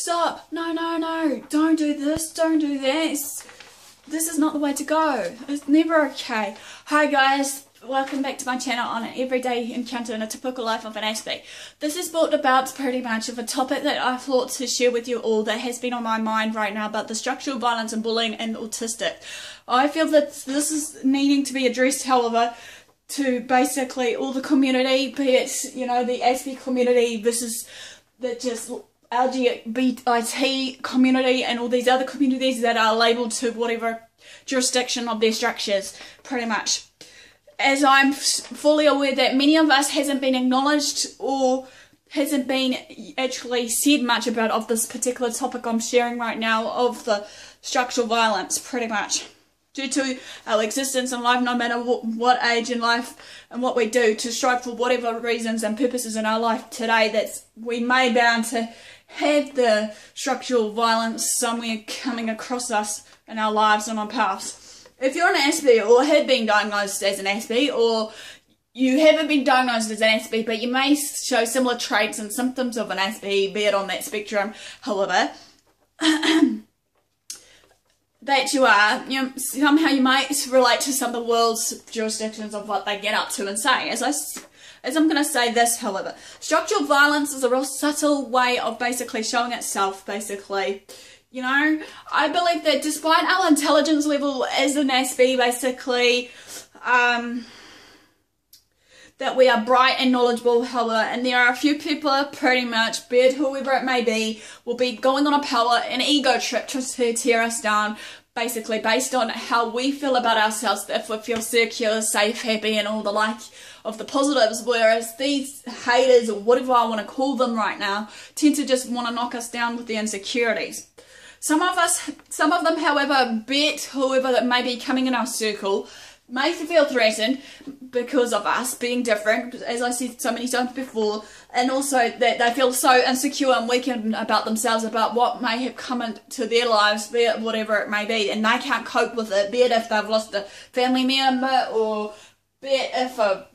stop, no, don't do this, don't do this. This is not the way to go. It's never okay. Hi guys, welcome back to my channel on an everyday encounter in a typical life of an Aspie. This is brought about pretty much of a topic that I thought to share with you all that has been on my mind right now about the structural violence and bullying in autistic. I feel that this is needing to be addressed, however, to basically all the community, be it, you know, the Aspie community versus the just LGBT community and all these other communities that are labelled to whatever jurisdiction of their structures, pretty much. As I'm fully aware that many of us hasn't been acknowledged or hasn't been actually said much about of this particular topic I'm sharing right now of the structural violence, pretty much. Due to our existence in life, no matter what age in life and what we do, to strive for whatever reasons and purposes in our life today, that we may bound to have the structural violence somewhere coming across us in our lives and our paths. If you're an Aspie or had been diagnosed as an Aspie, or you haven't been diagnosed as an Aspie but you may show similar traits and symptoms of an Aspie, be it on that spectrum, however, that you are, you know, somehow you might relate to some of the world's jurisdictions of what they get up to and say. As I'm going to say this, however, structural violence is a real subtle way of basically showing itself, basically. You know, I believe that despite our intelligence level as an Aspie, basically, that we are bright and knowledgeable, however, and there are a few people pretty much, be it whoever it may be, will be going on a power and ego trip to tear us down, basically based on how we feel about ourselves, if we feel secure, safe, happy and all the like of the positives, whereas these haters, or whatever I want to call them right now, tend to just want to knock us down with the insecurities. Some of them, however, be it whoever that may be coming in our circle, may feel threatened because of us being different, as I said so many times before, and also that they feel so insecure and weakened about themselves, about what may have come into their lives, be it whatever it may be, and they can't cope with it, be it if they've lost a family member, or be it if a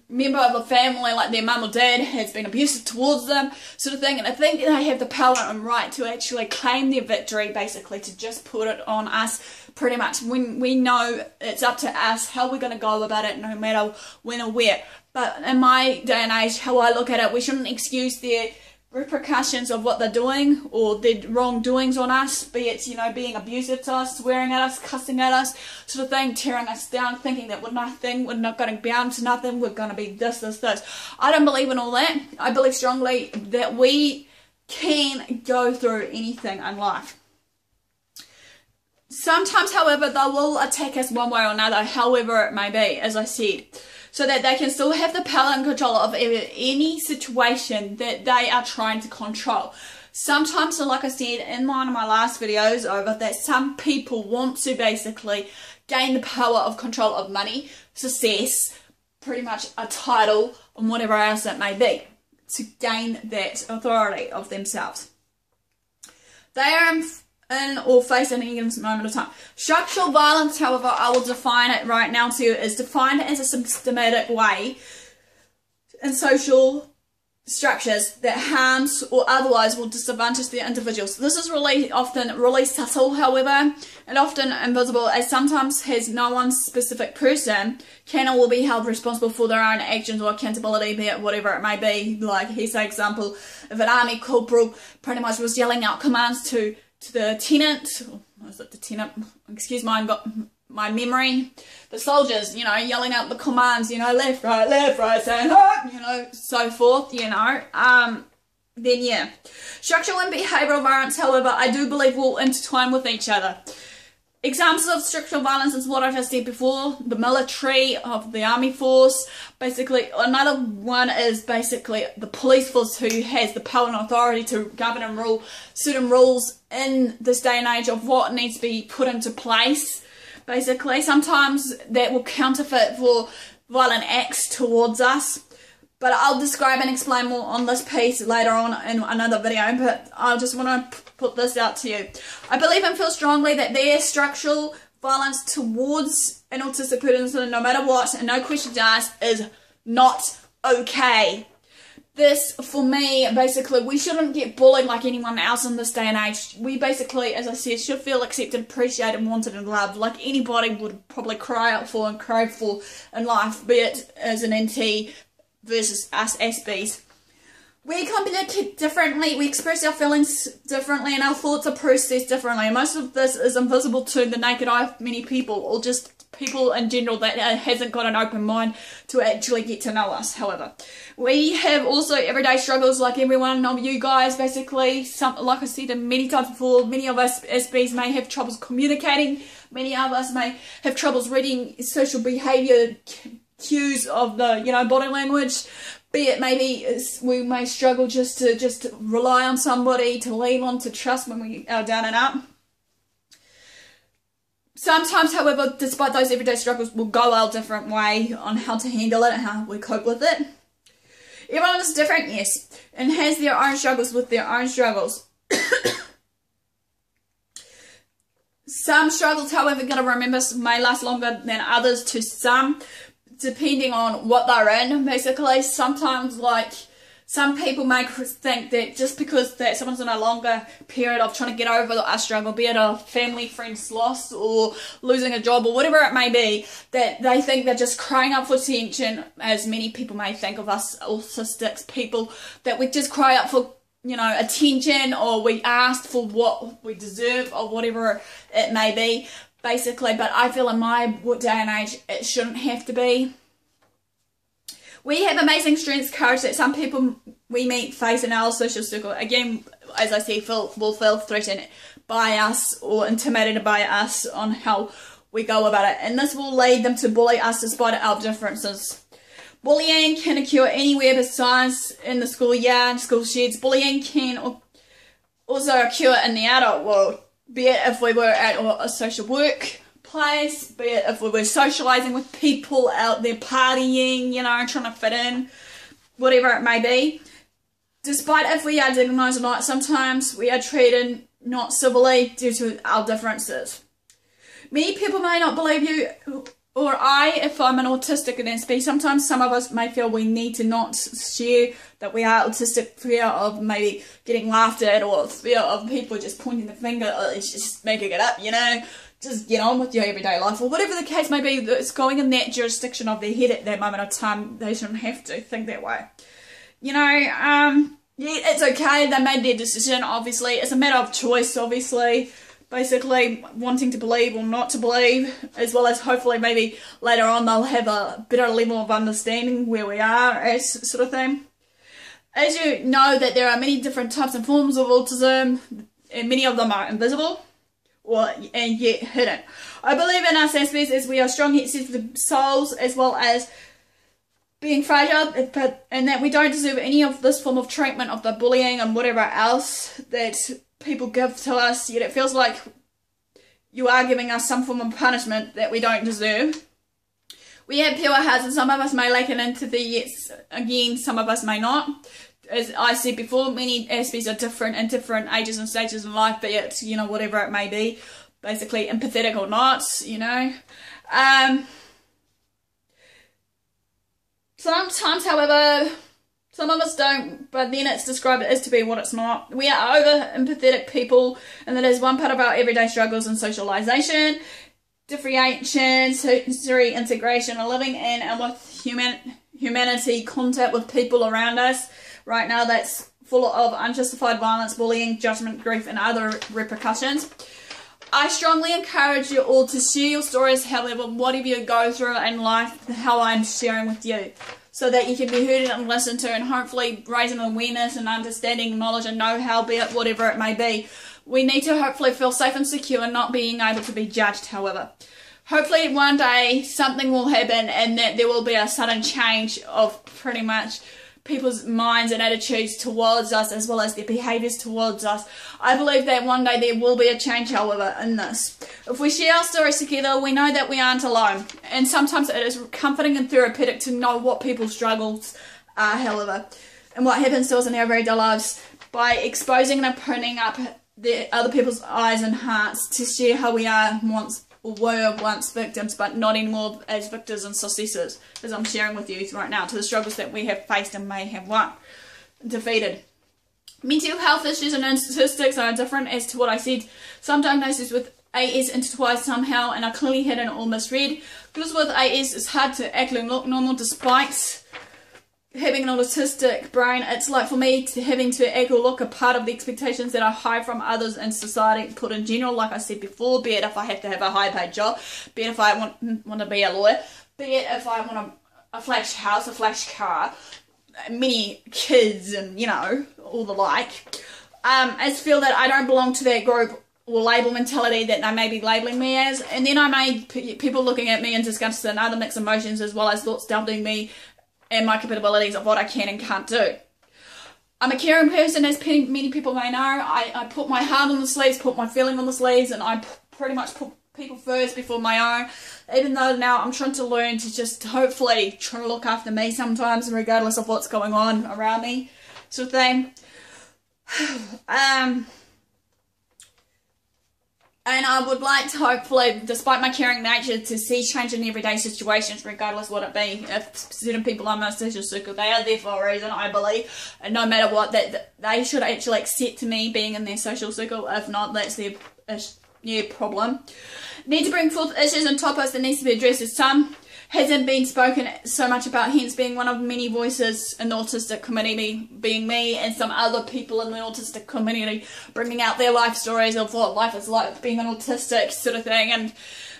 member of the family, like their mum or dad, has been abusive towards them, sort of thing. And I think they have the power and right to actually claim their victory, basically, to just put it on us, pretty much, when we know it's up to us how we're going to go about it, no matter when or where. But in my day and age, how I look at it, we shouldn't excuse their repercussions of what they're doing or their wrongdoings on us, be it, you know, being abusive to us, swearing at us, cussing at us, sort of thing, tearing us down, thinking that we're nothing, we're not going to be bound to nothing, we're going to be this. I don't believe in all that. I believe strongly that we can go through anything in life. Sometimes, however, they will attack us one way or another, however it may be, as I said, so that they can still have the power and control of any situation that they are trying to control. Sometimes, so like I said in one of my last videos over, that some people want to basically gain the power of control of money, success, pretty much a title, and whatever else it may be, to gain that authority of themselves. They are in or face at any given moment of time. Structural violence, however, I will define it right now to you, is defined as a systematic way in social structures that harms or otherwise will disadvantage the individuals. This is often really subtle, however, and often invisible, as sometimes has no one specific person can or will be held responsible for their own actions or accountability, be it whatever it may be. Like, here's an example, if an army corporal pretty much was yelling out commands to the tenant, was it the tenant? Excuse me, I've got my memory. The soldiers, you know, yelling out the commands, you know, left, right, stand up, you know, so forth, you know. Then yeah. Structural and behavioural violence, however, I do believe will intertwine with each other. Examples of structural violence is what I just said before, the military of the army force. Basically, another one is basically the police force, who has the power and authority to govern and rule certain rules in this day and age of what needs to be put into place. Basically, sometimes that will counterfeit for violent acts towards us. But I'll describe and explain more on this piece later on in another video, but I just want to put this out to you. I believe and feel strongly that their structural violence towards an autistic person, no matter what, and no questions asked, is not okay. this, for me, basically, we shouldn't get bullied like anyone else in this day and age. We basically, as I said, should feel accepted, appreciated, wanted, and loved, like anybody would probably cry out for and crave for in life, be it as an NT versus us Aspies. We communicate differently, we express our feelings differently, and our thoughts are processed differently. Most of this is invisible to the naked eye of many people, or just people in general that hasn't got an open mind to actually get to know us. However, we have also everyday struggles like every one of you guys, basically. Like I said many times before, many of us SBs may have troubles communicating, many of us may have troubles reading social behaviour cues of the, you know, body language, be it maybe we may struggle just to rely on somebody to lean on, to trust when we are down and out. Sometimes, however, despite those everyday struggles, we'll go our different way on how to handle it and how we cope with it. Everyone is different, yes, and has their own struggles with their own struggles. Some struggles, however, gotta remember, may last longer than others to some, depending on what they're in, basically. Sometimes, like, some people may think that just because that someone's in a longer period of trying to get over a struggle, be it a family friend's loss or losing a job or whatever it may be, that they think they're just crying out for attention, as many people may think of us Autistics people, that we just cry out for, you know, attention, or we asked for what we deserve or whatever it may be, basically. But I feel in my day and age, it shouldn't have to be. We have amazing strengths, courage that some people we meet face in our social circle. Again, as I say, will feel threatened by us or intimidated by us on how we go about it. And this will lead them to bully us despite our differences. Bullying can occur anywhere besides in the schoolyard, school sheds. Bullying can also occur in the adult world, be it if we were at a social work place, be it if we were socialising with people out there partying, you know, trying to fit in, whatever it may be. Despite if we are diagnosed or not, sometimes we are treated not civilly due to our differences. Many people may not believe you or I if I'm an autistic and Aspie. Sometimes some of us may feel we need to not share that we are autistic, fear of maybe getting laughed at, or fear of people just pointing the finger, or it's just making it up, you know. Just get on with your everyday life, or whatever the case may be. It's going in that jurisdiction of their head at that moment of time. They shouldn't have to think that way. You know, yeah, it's okay. They made their decision, obviously. It's a matter of choice, obviously. Basically, wanting to believe or not to believe, as well as hopefully maybe later on they'll have a better level of understanding where we are, as sort of thing. As you know, that there are many different types and forms of autism, and many of them are invisible, and yet hidden. I believe in us Aspies as we are strong yet sensitive souls, as well as being fragile, and that we don't deserve any of this form of treatment of the bullying and whatever else that people give to us, yet it feels like you are giving us some form of punishment that we don't deserve. We have pure hearts, and some of us may lack an empathy, yet again some of us may not. As I said before, many Aspies are different in different ages and stages in life, be it, you know, whatever it may be, basically empathetic or not, you know. Sometimes, however, some of us don't, but then it's described as to be what it's not. We are over-empathetic people, and that is one part of our everyday struggles and socialisation, differentiation, sensory integration, and living in and with humanity, contact with people around us. Right now, that's full of unjustified violence, bullying, judgment, grief, and other repercussions. I strongly encourage you all to share your stories, however, whatever you go through in life, how I'm sharing with you, so that you can be heard and listened to, and hopefully raise an awareness and understanding, knowledge and know-how, be it whatever it may be. We need to hopefully feel safe and secure, not being able to be judged, however. Hopefully one day something will happen and that there will be a sudden change of pretty much people's minds and attitudes towards us, as well as their behaviours towards us. I believe that one day there will be a change, however, in this. If we share our stories together, we know that we aren't alone. And sometimes it is comforting and therapeutic to know what people's struggles are, however, and what happens to us in our everyday lives, by exposing and opening up other people's eyes and hearts to share how we are or were once victims, but not anymore as victims and successors, as I'm sharing with you right now, to the struggles that we have faced and may have won, defeated. Mental health issues and statistics are different as to what I said. Some diagnoses with AS intertwined somehow and are clearly hidden or misread. Because with AS it's hard to act and look normal despite having an autistic brain. It's like for me having to act or look a part of the expectations that are high from others in society put in general, like I said before, be it if I have to have a high paid job, be it if I want to be a lawyer, be it if I want a flash house, a flash car, many kids and, you know, all the like. I just feel that I don't belong to that group or label mentality that they may be labelling me as, and then I may people looking at me in disgust and other mixed emotions, as well as thoughts doubting me and my capabilities of what I can and can't do. I'm a caring person, as many people may know. I put my heart on the sleeves, put my feeling on the sleeves, and I pretty much put people first before my own, even though now I'm trying to learn to just hopefully try to look after me sometimes, regardless of what's going on around me, sort of thing. And I would like to hopefully, despite my caring nature, to see change in everyday situations, regardless what it be. If certain people are in my social circle, they are there for a reason, I believe. And no matter what, that they should actually accept me being in their social circle. If not, that's their problem. Need to bring forth issues and topics that needs to be addressed. As some hasn't been spoken so much about, hence being one of many voices in the autistic community, being me and some other people in the autistic community bringing out their life stories of what life is like being an autistic sort of thing. And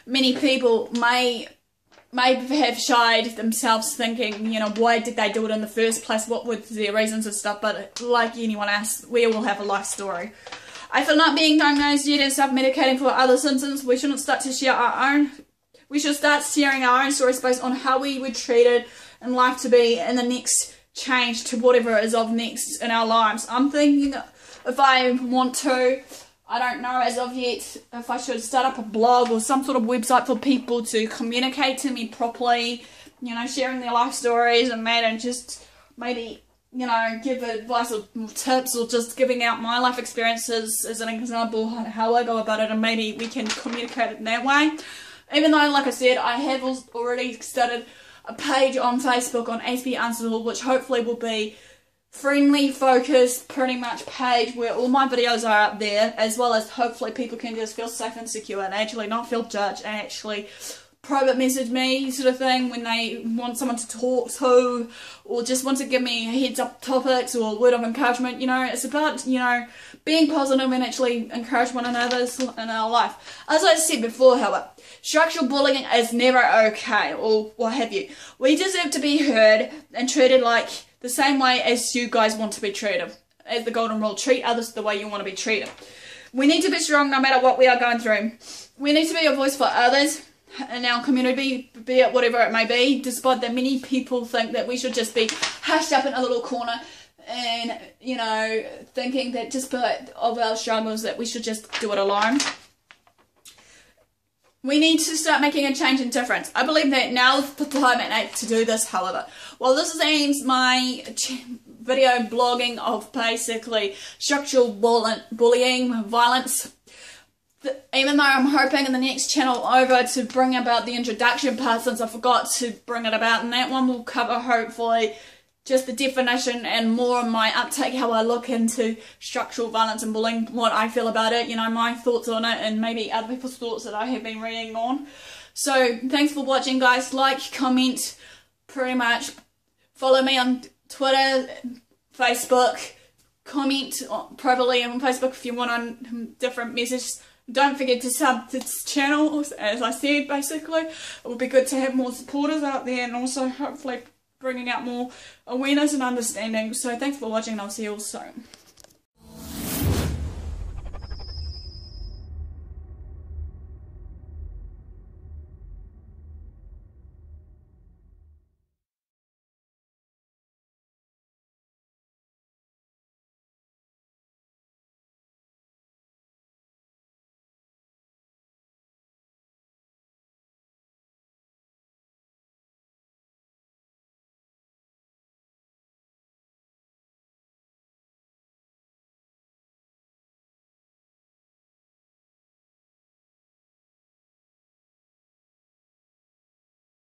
many people may have shied themselves thinking, you know, why did they do it in the first place, what were their reasons and stuff, but like anyone else, we all have a life story. I feel not being diagnosed yet and self-medicating for other symptoms, we shouldn't start to share our own. We should start sharing our own stories based on how we were treated in life to be and the next change to whatever is of next in our lives. I'm thinking if I want to, I don't know as of yet, if I should start up a blog or some sort of website for people to communicate to me properly, you know, sharing their life stories and that, and just maybe, you know, give advice or tips, or just giving out my life experiences as an example, how I go about it, and maybe we can communicate it in that way. Even though, like I said, I have already started a page on Facebook on AspieAnswersAll, which hopefully will be friendly, focused, pretty much page where all my videos are up there, as well as hopefully people can just feel safe and secure and actually not feel judged and actually private message me sort of thing when they want someone to talk to, or just want to give me heads up topics or a word of encouragement. You know, it's about, you know, being positive and actually encourage one another in our life. As I said before, however, structural bullying is never okay, or what have you. We deserve to be heard and treated like the same way as you guys want to be treated. As the golden rule, treat others the way you want to be treated. We need to be strong no matter what we are going through. We need to be a voice for others in our community, be it whatever it may be, despite that many people think that we should just be hushed up in a little corner and, you know, thinking that just because of our struggles that we should just do it alone. We need to start making a change and difference. I believe that now is the time and age to do this, however. Well, this is my video blogging of basically structural bullying, violence. Even though I'm hoping in the next channel over to bring about the introduction part, since I forgot to bring it about, and that one will cover hopefully just the definition and more of my uptake, how I look into structural violence and bullying, what I feel about it, you know, my thoughts on it, and maybe other people's thoughts that I have been reading on. So thanks for watching, guys. Like, comment, pretty much follow me on Twitter, Facebook, comment privately on Facebook if you want on different messages. Don't forget to sub to this channel, as I said, basically. It would be good to have more supporters out there, and also hopefully bringing out more awareness and understanding. So thanks for watching, and I'll see you all soon.